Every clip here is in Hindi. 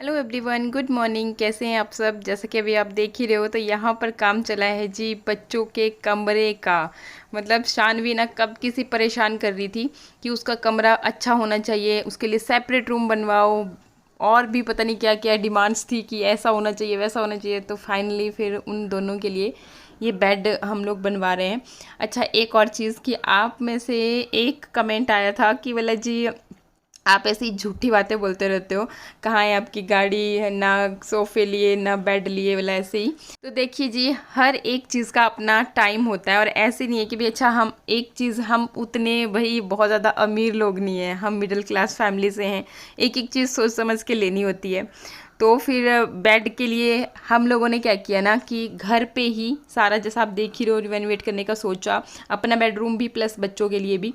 Hello everyone, good morning. कैसे हैं आप सब? जैसा कि अभी आप देख ही रहे हो तो यहाँ पर काम चला है जी बच्चों के कमरे का। मतलब शानवी ना कब किसी परेशान कर रही थी कि उसका कमरा अच्छा होना चाहिए, उसके लिए सेपरेट रूम बनवाओ, और भी पता नहीं क्या क्या डिमांड्स थी कि ऐसा होना चाहिए वैसा होना चाहिए। तो फाइनली फिर उन दोनों के लिए ये बेड हम लोग बनवा रहे हैं। अच्छा, एक और चीज़ कि आप में से एक कमेंट आया था कि बोला जी आप ऐसी झूठी बातें बोलते रहते हो, कहाँ है आपकी गाड़ी, है ना सोफ़े लिए ना बेड लिए, वाला ऐसे ही। तो देखिए जी, हर एक चीज़ का अपना टाइम होता है, और ऐसे नहीं है कि भाई अच्छा हम एक चीज़, हम उतने भाई बहुत ज़्यादा अमीर लोग नहीं हैं, हम मिडिल क्लास फैमिली से हैं, एक एक चीज़ सोच समझ के लेनी होती है। तो फिर बेड के लिए हम लोगों ने क्या किया ना कि घर पे ही सारा, जैसा आप देख ही रहे हो, रिनोवेट करने का सोचा, अपना बेडरूम भी प्लस बच्चों के लिए भी।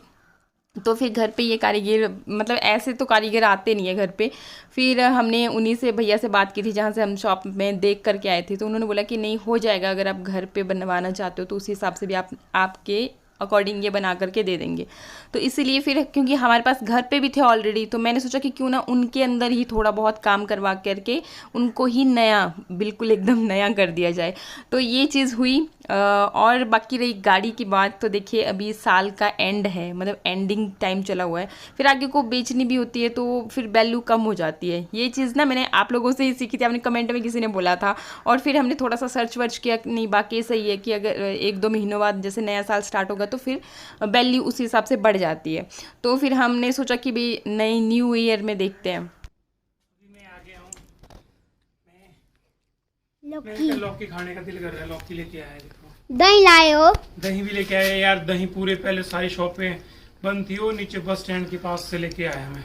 तो फिर घर पे ये कारीगर, मतलब ऐसे तो कारीगर आते नहीं है घर पे। फिर हमने उन्हीं से, भैया से बात की थी जहाँ से हम शॉप में देख करके आए थे, तो उन्होंने बोला कि नहीं हो जाएगा, अगर आप घर पे बनवाना चाहते हो तो उसी हिसाब से भी आप आपके अकॉर्डिंग ये बना करके दे देंगे। तो इसीलिए फिर, क्योंकि हमारे पास घर पे भी थे ऑलरेडी, तो मैंने सोचा कि क्यों ना उनके अंदर ही थोड़ा बहुत काम करवा करके उनको ही नया, बिल्कुल एकदम नया कर दिया जाए। तो ये चीज़ हुई। और बाकी रही गाड़ी की बात, तो देखिए अभी साल का एंड है, मतलब एंडिंग टाइम चला हुआ है, फिर आगे को बेचनी भी होती है तो फिर वैल्यू कम हो जाती है। ये चीज़ ना मैंने आप लोगों से ही सीखी थी, आपने कमेंट में किसी ने बोला था, और फिर हमने थोड़ा सा सर्च वर्च किया, नहीं बाकी सही है कि अगर एक दो महीनों बाद जैसे नया साल स्टार्ट होगा तो फिर वैल्यू उस हिसाब से बढ़ जाती है। तो फिर हमने सोचा कि भाई नई न्यू ईयर में देखते हैं। मैं आ गया हूँ। लौकी लौकी खाने का दिल कर रहा है, लौकी लेके आया है। देखो दही लाए हो। दही भी लेके आया यार। दही पूरे पहले सारी शॉपें बंद थी, वो नीचे बस स्टैंड के पास से लेके आया मैं।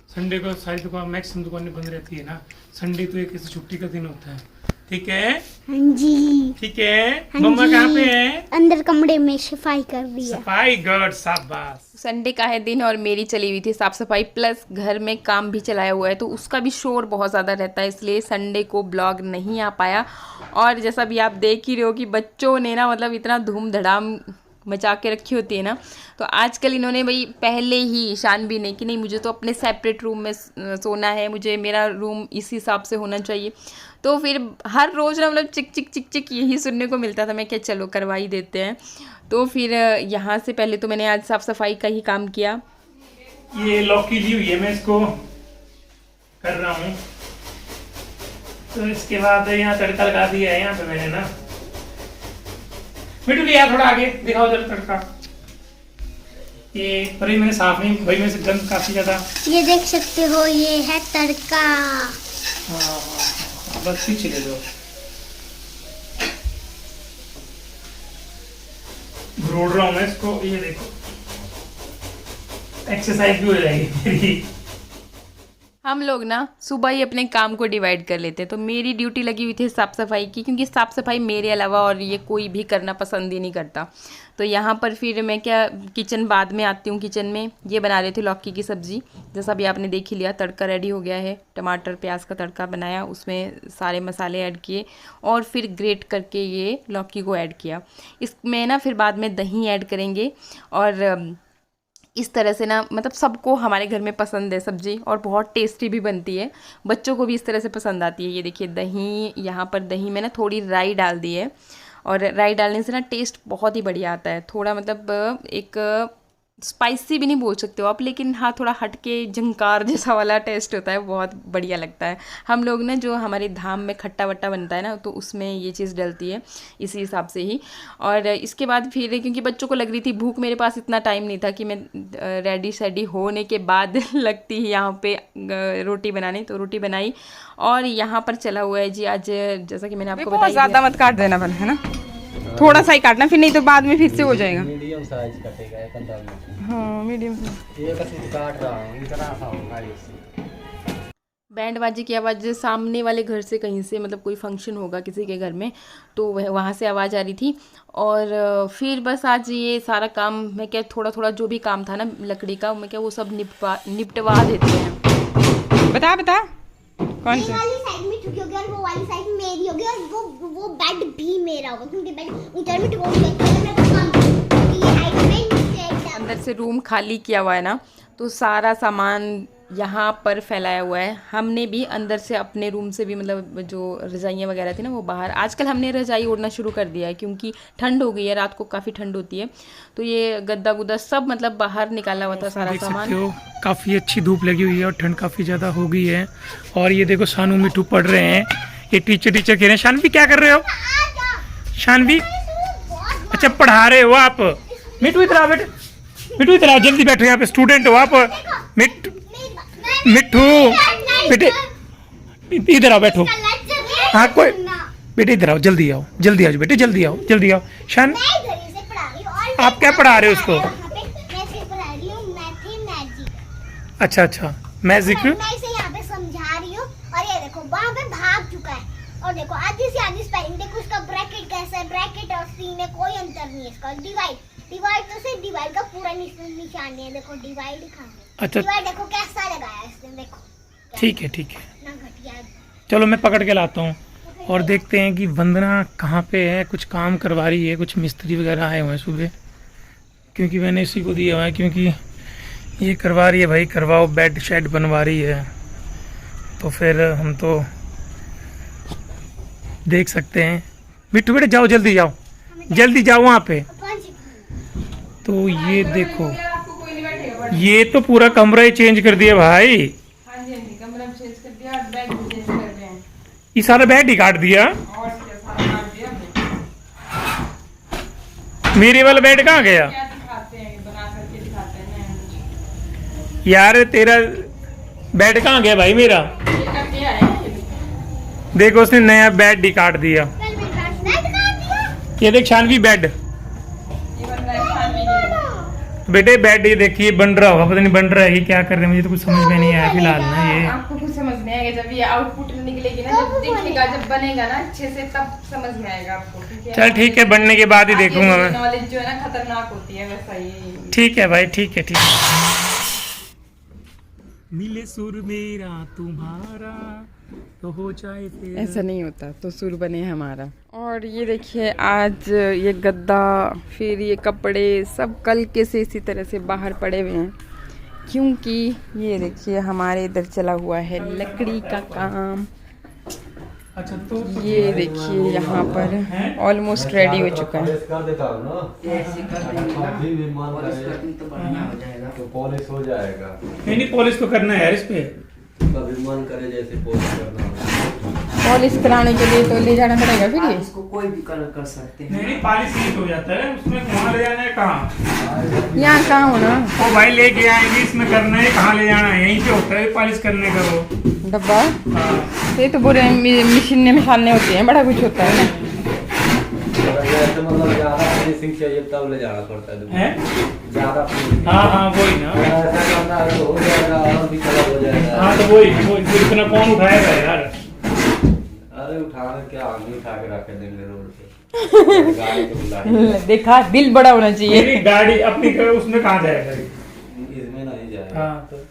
संडे को सारी दुकान, मैक्सिमम दुकानें बंद रहती है ना। संडे तो एक ऐसी छुट्टी का दिन होता है। ठीक है, हाँ जी, ठीक है। हाँ मम्मा जी। कहाँ पे है? अंदर कमरे में सफाई कर रही है। सफाई, गुड, शाबाश। संडे का है दिन और मेरी चली हुई थी साफ़ सफाई, प्लस घर में काम भी चलाया हुआ है, तो उसका भी शोर बहुत ज़्यादा रहता है, इसलिए संडे को ब्लॉग नहीं आ पाया। और जैसा भी आप देख ही रहे हो कि बच्चों ने ना, मतलब इतना धूम धड़ाम मचा के रखी होती है ना, तो आजकल इन्होंने भाई पहले ही शानवी ने कि नहीं मुझे तो अपने सेपरेट रूम में सोना है, मुझे मेरा रूम इस हिसाब से होना चाहिए। तो फिर हर रोज़ ना, मतलब चिक चिक चिक चिक यही सुनने को मिलता था। मैं क्या, चलो करवा ही देते हैं। तो फिर यहाँ से पहले तो मैंने आज साफ़ सफाई का ही काम किया। ये लौकी ली हुई है, मैं इसको कर रहा हूँ। तो इसके बाद यहाँ तड़का लगा दिया है यहाँ पे मैंने ना। मिठू लिया थोड़ा आगे दिखाओ जरा तड़का। ये पर मैंने साफ नहीं, भाई में से गंद काफी ज्यादा। ये देख सकते हो, ये है तड़का। हाँ, बस पीछे ले दो। घोड़ रहा हूँ मैं इसको, ये देखो एक्सरसाइज भी हो जाएगी मेरी। हम लोग ना सुबह ही अपने काम को डिवाइड कर लेते हैं, तो मेरी ड्यूटी लगी हुई थी साफ़ सफाई की, क्योंकि साफ़ सफाई मेरे अलावा और ये कोई भी करना पसंद ही नहीं करता। तो यहाँ पर फिर मैं क्या, किचन बाद में आती हूँ। किचन में ये बना रहे थे लौकी की सब्ज़ी, जैसा भी आपने देख ही लिया। तड़का रेडी हो गया है, टमाटर प्याज का तड़का बनाया, उसमें सारे मसाले ऐड किए और फिर ग्रेट करके ये लौकी को ऐड किया। इसमें ना फिर बाद में दही ऐड करेंगे, और इस तरह से ना, मतलब सबको हमारे घर में पसंद है सब्ज़ी, और बहुत टेस्टी भी बनती है, बच्चों को भी इस तरह से पसंद आती है। ये देखिए दही, यहाँ पर दही में ना थोड़ी राई डाल दी है, और राई डालने से ना टेस्ट बहुत ही बढ़िया आता है। थोड़ा मतलब एक स्पाइसी भी नहीं बोल सकते हो आप, लेकिन हाँ थोड़ा हटके झंकार जैसा वाला टेस्ट होता है, बहुत बढ़िया लगता है। हम लोग ना जो हमारे धाम में खट्टा वट्टा बनता है ना, तो उसमें ये चीज़ डलती है इसी हिसाब से ही। और इसके बाद फिर, क्योंकि बच्चों को लग रही थी भूख, मेरे पास इतना टाइम नहीं था कि मैं रेडी सेडी होने के बाद लगती ही यहाँ पे रोटी बनाने, तो रोटी बनाई। और यहाँ पर चला हुआ है जी आज, जैसा कि मैंने आपको बताया, ज़्यादा मत काट देना पहले, है ना, थोड़ा सा ही काटना, फिर नहीं तो बाद में फिर से हो जाएगा। मीडियम साइज कटेगा एक अंदाज में। हाँ मीडियम साइज। ये कैसे काट रहा हूँ, इतना सा होगा इससे। बैंड बाजी की आवाज़ सामने वाले घर से, कहीं से, मतलब कोई फंक्शन होगा किसी के घर में, तो वह वहाँ से आवाज़ आ रही थी। और फिर बस आज ये सारा काम, मैं क्या थोड़ा थोड़ा जो भी काम था ना लकड़ी का, मैं क्या वो सब निपटवा देते हैं। बता बता कौन ये सा? वाली साइड में ठुकी होगी और वो वाली साइड मेरी होगी, और वो बेड भी मेरा होगा, क्योंकि बेड ऊपर में ठुका होगा, तो मैं कुछ काम करूंगी। ये हाइट में नीचे अंदर से रूम खाली किया हुआ है ना, तो सारा सामान यहाँ पर फैलाया हुआ है। हमने भी अंदर से अपने रूम से भी मतलब जो रज़ाइयाँ वगैरह थी ना वो बाहर, आजकल हमने रज़ाई ओढ़ना शुरू कर दिया है क्योंकि ठंड हो गई है, रात को काफ़ी ठंड होती है। तो ये गद्दा गुद्दा सब मतलब बाहर निकाला हुआ था सारा देख सकते सामान। हो काफ़ी अच्छी धूप लगी हुई है और ठंड काफ़ी ज़्यादा हो गई है। और ये देखो शानू मिठू पढ़ रहे हैं, ये टीचर कह रहे हैं शानवी क्या कर रहे हो? शानवी अच्छा पढ़ा रहे हो आप? मिठू इधर आओ बेटे, मिठू इधर आओ, जल्दी बैठो, यहाँ पे स्टूडेंट हो आप। मिठू बेटे इधर आओ, बैठो। हाँ कोई बेटे इधर आओ, जल्दी आओ, जल्दी आओ बेटे, जल्दी आओ, जल्दी आओ। शान आप क्या पढ़ा रहे हो उसको? अच्छा अच्छा मैजिक। मैं इसे यहाँ पे समझा रही हूँ और ये देखो वहाँ पे भाग चुका है। और देखो आधी से आधी स्पेलिंग देखो, उसका ब्रैकेट कैसा है, ब्रैकेट और सी में कोई अंतर नहीं है। इसका डिवाइड तो सिर्फ डिवाइड का पूरा निशान नहीं है, देखो डिवाइड कहाँ है। अच्छा डिवाइड देखो कैसा लगाया है इसने, देखो ठीक है ठीक है, ना घटिया है। चलो मैं पकड़ के लाता हूँ और देखते हैं कि वंदना कहाँ पे है। कुछ काम करवा रही है, कुछ मिस्त्री वगैरह आए हुए हैं सुबह, क्योंकि मैंने इसी को दिया हुआ है, क्योंकि ये करवा रही है भाई, करवाओ, बेड शेड बनवा रही है। तो फिर हम तो देख सकते हैं। मिट्टू बेटे जाओ, जल्दी जाओ, जल्दी जाओ वहाँ पे। तो ये देखो ये तो पूरा कमरा ही चेंज कर दिया भाई। हाँ जी हाँ जी, कमरा चेंज कर दिया, बेड भी चेंज कर रहे हैं ये सारा बेड ही काट दिया। और क्या सारा काट दिया हमने। मेरे वाला बेड कहाँ गया? क्या दिखाते हैं, बना करके दिखाते हैं। यार तेरा बेड कहाँ गया भाई मेरा? ये का क्या है? देखो उसने नया बेड ही काट दिया। ये देख शानवी बेड, ये बन रहा है शानवी के। बेटे बेड ये देखिए बन रहा होगा, पता नहीं बन रहा है कि क्या कर रहे हैं, मुझे तो कुछ समझ में नहीं आया फिलहाल ना। ये आपको कुछ समझ में आएगा जब ये आउटपुट निकलेगी ना, जब दिखेगा, जब बनेगा ना अच्छे से, तब समझ में आएगा आपको। चल ठीक है, बनने के बाद ही देखूंगा मैं। नॉलेज जो है ना खतरनाक होती है, वैसा ही। ठीक है भाई, ठीक है, ठीक है। मिले सुर मेरा तुम्हारा तो हो जाए तेरा। ऐसा नहीं होता तो सुर बने हमारा। और ये देखिए आज ये गद्दा, फिर ये कपड़े सब कल के से इसी तरह से बाहर पड़े हुए हैं, क्योंकि ये देखिए हमारे इधर चला हुआ है लकड़ी का काम। अच्छा तो ये देखिए यहाँ पर ऑलमोस्ट रेडी हो चुका है। कर देता हूँ ना, ऐसे कर देंगे ना, पॉलिश कर देंगे तो बढ़िया हो जाएगा। तो पॉलिश हो जाएगा। नहीं पॉलिश तो करना है यार इस पे, कभी मन करे जैसे पॉलिश करना हो। पॉलिश कराने के लिए तो ले जाना पड़ेगा फिर ये। इसको कोई भी कलर कर सकते हैं। नहीं पॉलिश ही हो जाता है उसमें, कहाँ ले जाना है, कहाँ? यहाँ कहाँ होना ओ भाई लेके आएंगे, इसमें करना है, कहाँ ले जाना है, यहीं पे होता है पॉलिश करने का वो डब्बा। हाँ। ये तो बुरे मशीन मिसालने होती हैं, बड़ा कुछ होता है ना। ऐसे मतलब ज्यादा फिनिशिंग चाहिए तब ले जाना पड़ता है। हैं? ज्यादा finishing। हाँ वही ना। ऐसा करना है तो हो जाएगा और भी कलर हो जाएगा। हाँ तो वही तो इतना कौन उठाएगा यार? अरे उठाने क्या, आगे उठा के रख देंगे रोड पे। गाड़ी को बुलाएंगे। देखा, दिल बड़ा होना चाहिए। मेरी गाड़ी अपनी उसमें कहाँ जाएगा? इसमें नहीं जाएगा। हाँ तो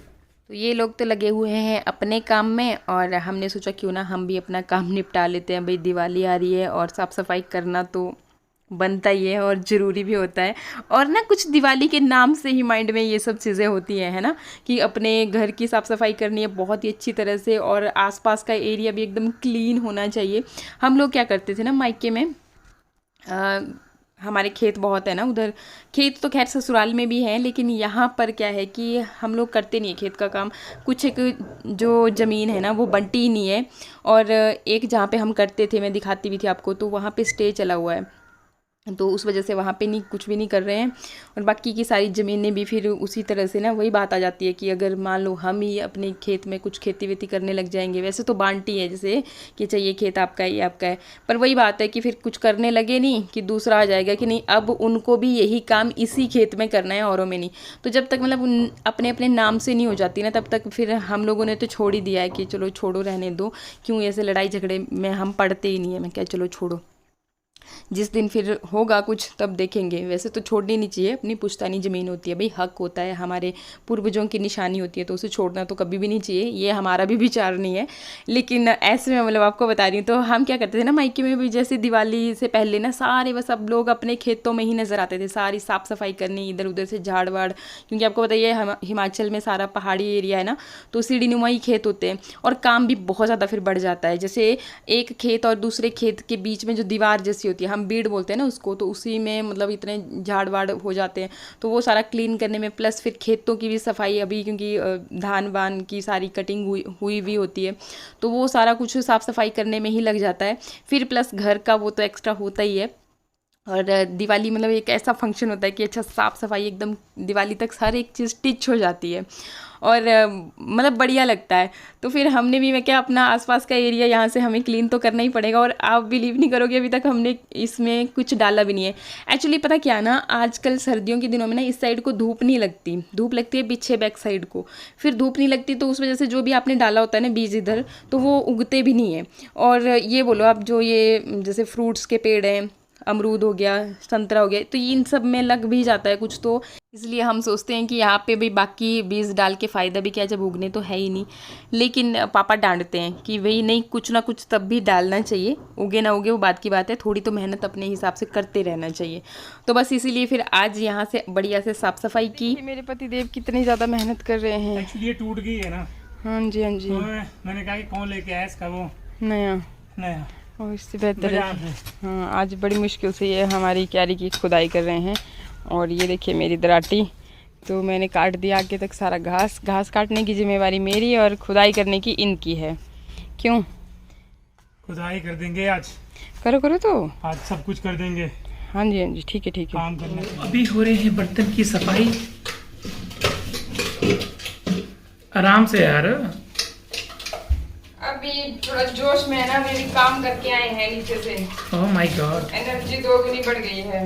ये लोग तो लगे हुए हैं अपने काम में, और हमने सोचा क्यों ना हम भी अपना काम निपटा लेते हैं। भाई दिवाली आ रही है और साफ़ सफाई करना तो बनता ही है और ज़रूरी भी होता है। और ना कुछ दिवाली के नाम से ही माइंड में ये सब चीज़ें होती हैं, है ना, कि अपने घर की साफ़ सफाई करनी है बहुत ही अच्छी तरह से, और आसपास का एरिया भी एकदम क्लीन होना चाहिए। हम लोग क्या करते थे ना मायके में, हमारे खेत बहुत है ना उधर, खेत तो खैर ससुराल में भी है, लेकिन यहाँ पर क्या है कि हम लोग करते नहीं है खेत का काम। कुछ एक जो ज़मीन है ना वो बंटी ही नहीं है, और एक जहाँ पे हम करते थे, मैं दिखाती भी थी आपको, तो वहाँ पे स्टे चला हुआ है, तो उस वजह से वहाँ पे नहीं, कुछ भी नहीं कर रहे हैं। और बाकी की सारी ज़मीनें भी फिर उसी तरह से ना वही बात आ जाती है कि अगर मान लो हम ही अपने खेत में कुछ खेती वेती करने लग जाएंगे, वैसे तो बांटी है जैसे कि चाहिए खेत आपका है, ये आपका है, पर वही बात है कि फिर कुछ करने लगे नहीं कि दूसरा आ जाएगा कि नहीं अब उनको भी यही काम इसी खेत में करना है, औरों में नहीं। तो जब तक मतलब अपने अपने नाम से नहीं हो जाती ना, तब तक फिर हम लोगों ने तो छोड़ ही दिया है कि चलो छोड़ो, रहने दो, क्यों ऐसे लड़ाई झगड़े में हम पड़ते ही नहीं है। मैं क्या, चलो छोड़ो। जिस दिन फिर होगा कुछ तब देखेंगे। वैसे तो छोड़नी नहीं चाहिए, अपनी पुश्तैनी ज़मीन होती है भाई, हक होता है, हमारे पूर्वजों की निशानी होती है, तो उसे छोड़ना तो कभी भी नहीं चाहिए। ये हमारा भी विचार नहीं है, लेकिन ऐसे में मतलब आपको बता रही हूँ। तो हम क्या करते थे ना मायके में भी, जैसे दिवाली से पहले ना सारे बस सब लोग अपने खेतों में ही नज़र आते थे, सारी साफ़ सफाई करनी, इधर उधर से झाड़ वाड़, क्योंकि आपको बताइए हिमाचल में सारा पहाड़ी एरिया है ना, तो सीढ़ी नुमा ही खेत होते हैं और काम भी बहुत ज़्यादा फिर बढ़ जाता है। जैसे एक खेत और दूसरे खेत के बीच में जो दीवार जैसी होती है, हम बीड़ बोलते हैं ना उसको, तो उसी में मतलब इतने झाड़ वाड़ हो जाते हैं, तो वो सारा क्लीन करने में, प्लस फिर खेतों की भी सफाई, अभी क्योंकि धान वान की सारी कटिंग हुई भी होती है, तो वो सारा कुछ साफ़ सफाई करने में ही लग जाता है। फिर प्लस घर का वो तो एक्स्ट्रा होता ही है। और दिवाली मतलब एक ऐसा फंक्शन होता है कि अच्छा साफ़ सफाई एकदम दिवाली तक हर एक चीज़ टिच हो जाती है और मतलब बढ़िया लगता है। तो फिर हमने भी, मैं क्या, अपना आसपास का एरिया यहाँ से हमें क्लीन तो करना ही पड़ेगा। और आप बिलीव नहीं करोगे, अभी तक हमने इसमें कुछ डाला भी नहीं है। एक्चुअली पता क्या ना, आजकल सर्दियों के दिनों में ना इस साइड को धूप नहीं लगती, धूप लगती है पीछे बैक साइड को, फिर धूप नहीं लगती, तो उस वजह से जो भी आपने डाला होता है ना बीज इधर, तो वो उगते भी नहीं है। और ये बोलो आप, जो ये जैसे फ्रूट्स के पेड़ हैं, अमरूद हो गया, संतरा हो गया, तो इन सब में लग भी जाता है कुछ, तो इसलिए हम सोचते हैं कि यहाँ पे भी बाकी बीज डाल के फ़ायदा भी क्या, जब उगने तो है ही नहीं। लेकिन पापा डांटते हैं कि वही नहीं, कुछ ना कुछ तब भी डालना चाहिए, उगे ना उगे वो बात की बात है, थोड़ी तो मेहनत अपने हिसाब से करते रहना चाहिए। तो बस इसीलिए फिर आज यहाँ से बढ़िया से साफ़ सफाई की। मेरे पति देव कितनी ज़्यादा मेहनत कर रहे हैं। एक्चुअली ये टूट गई है ना, हाँ जी हाँ जी, तो मैंने कहा कि कौन लेके आया इसका वो नया, नया, और इससे बेहतर है। बाजार से। हाँ, आज बड़ी मुश्किल से ये हमारी क्यारी की खुदाई कर रहे हैं। और ये देखिए मेरी दराटी, तो मैंने काट दिया आगे तक सारा घास। घास काटने की जिम्मेवारी मेरी और खुदाई करने की इनकी है। क्यों? खुदाई कर देंगे आज, करो करो तो, आज सब कुछ कर देंगे। हाँ जी हाँ जी, ठीक है ठीक है। काम करने अभी हो रहे हैं बर्तन की सफाई, आराम से यार। अभी थोड़ा जोश में है ना, अभी काम करके आए हैं नीचे से। ओह माय गॉड, एनर्जी दोगुनी बढ़ गई है।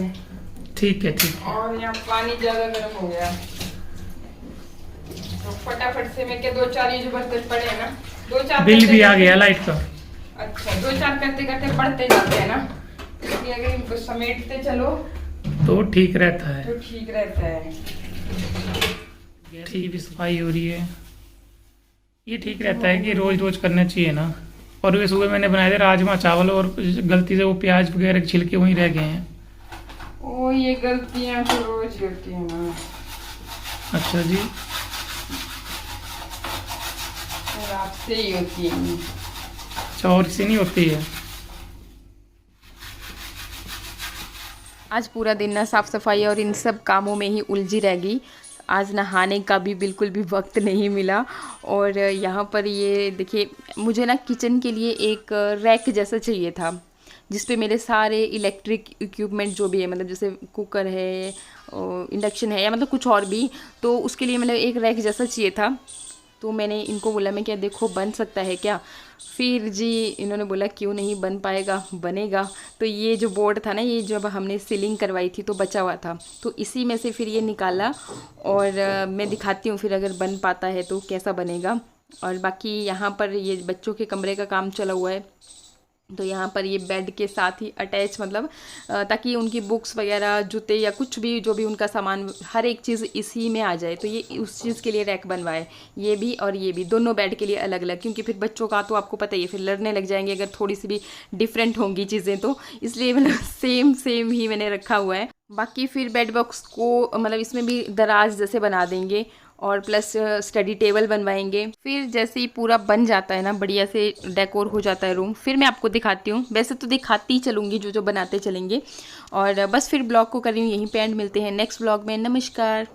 ठीक है ठीक है। और यहाँ पानी ज्यादा गर्म हो गया, तो फटाफट से मैं क्या 2-4 ये जो बर्तन पड़े हैं ना, 2-4 बिल भी आ गया लाइट का। अच्छा, 2-4 करते करते बढ़ते जाते हैं ना, इसलिए अगर इनको समेटते चलो तो ठीक रहता है, तो ठीक रहता है। गैस की भी सफाई हो रही है। ये ठीक रहता है कि रोज रोज करना चाहिए ना। और वे सुबह मैंने बनाए थे राजमा चावल, और गलती से वो प्याज वगैरह के छिलके वहीं रह गए हैं। ओ, ये गलतियां तो रोज होती है ना। अच्छा जी, और आपसे ही होती है। अच्छा, और किसी नहीं होती है। आज पूरा दिन ना साफ़ सफाई और इन सब कामों में ही उलझी रह गई। आज नहाने का भी बिल्कुल भी वक्त नहीं मिला। और यहाँ पर ये देखिए, मुझे ना किचन के लिए एक रैक जैसा चाहिए था, जिस पे मेरे सारे इलेक्ट्रिक इक्विपमेंट जो भी है, मतलब जैसे कुकर है, इंडक्शन है, या मतलब कुछ और भी, तो उसके लिए मतलब एक रैक जैसा चाहिए था। तो मैंने इनको बोला, मैं क्या देखो बन सकता है क्या? फिर जी इन्होंने बोला क्यों नहीं बन पाएगा, बनेगा। तो ये जो बोर्ड था ना, ये जब हमने सीलिंग करवाई थी तो बचा हुआ था, तो इसी में से फिर ये निकाला। और मैं दिखाती हूँ फिर अगर बन पाता है तो कैसा बनेगा। और बाकी यहाँ पर ये बच्चों के कमरे का काम चला हुआ है, तो यहाँ पर ये बेड के साथ ही अटैच, मतलब ताकि उनकी बुक्स वगैरह, जूते या कुछ भी जो भी उनका सामान, हर एक चीज़ इसी में आ जाए। तो ये उस चीज़ के लिए रैक बनवाए, ये भी और ये भी, दोनों बेड के लिए अलग अलग, क्योंकि फिर बच्चों का तो आपको पता ही है, फिर लड़ने लग जाएंगे अगर थोड़ी सी भी डिफरेंट होंगी चीज़ें, तो इसलिए मतलब सेम ही मैंने रखा हुआ है। बाकी फिर बेड बॉक्स को मतलब इसमें भी दराज जैसे बना देंगे, और प्लस स्टडी टेबल बनवाएंगे। फिर जैसे ही पूरा बन जाता है ना, बढ़िया से डेकोर हो जाता है रूम, फिर मैं आपको दिखाती हूँ। वैसे तो दिखाती ही चलूँगी जो जो बनाते चलेंगे। और बस फिर ब्लॉग को कर रही हूँ यहीं पे एंड। मिलते हैं नेक्स्ट ब्लॉग में। नमस्कार।